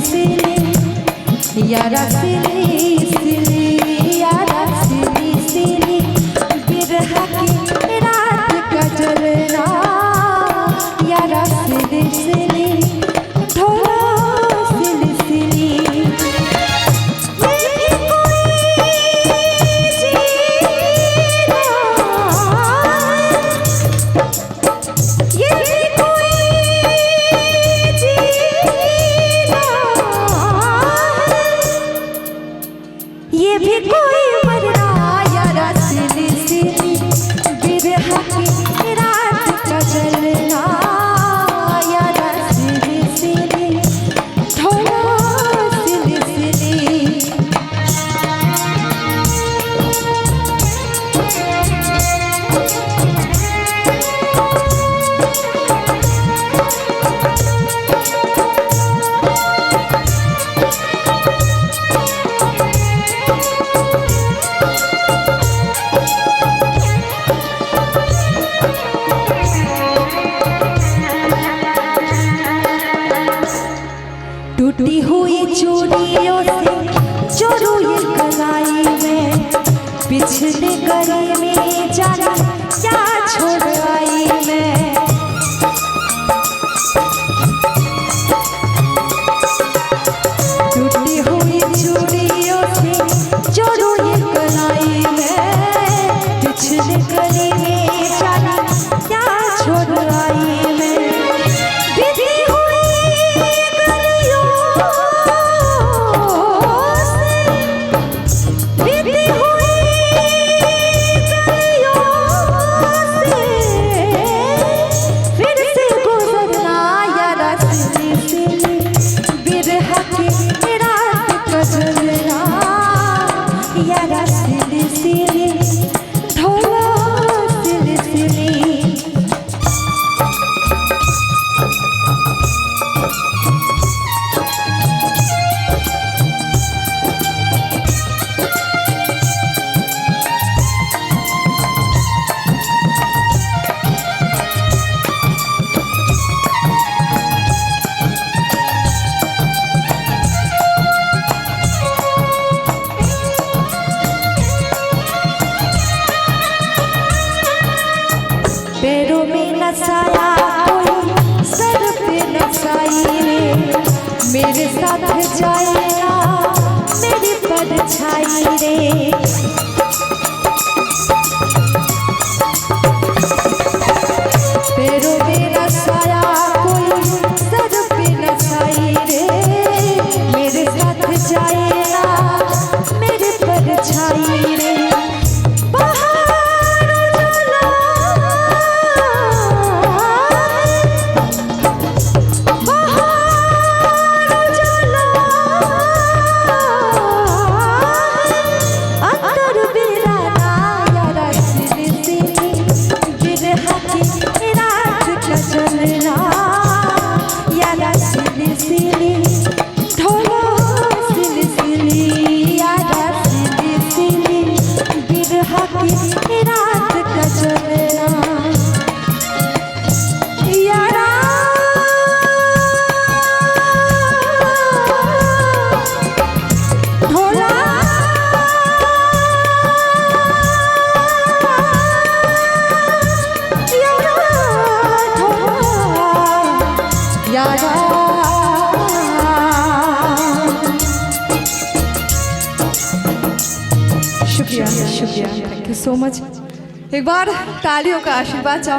सिली यारा सिली सिली यारा सिली सिली बिरहा की रात का जलना यारा सिली सिली ढोला सिली सिली ये भी कोई मरना यारा सिली सिली बिरहा की रात का जलना यारा सिली सिली ढोला सिली सिली टूटी हुई चूड़ियों से जो रोई कलाई में पिछले गली में जाना क्या छोड़ आई मैं टूटी हुई चूड़ियों से जो रोई कलाई में पिछले गली में जाना क्या छोड़ आई मैं यारा सिली सिली ढोला सिली सिली पैरों में नसाया कोई सर पे नसाई रे मेरे साथ जाएगा मेरी परछाई रे पैरों में नसाया कोई सर पे नसाई रे मेरे साथ जाएगा मेरी परछाई रे शुक्रिया शुक्रिया थैंक यू सो मच। एक बार तालियों का आशीर्वाद चाहो।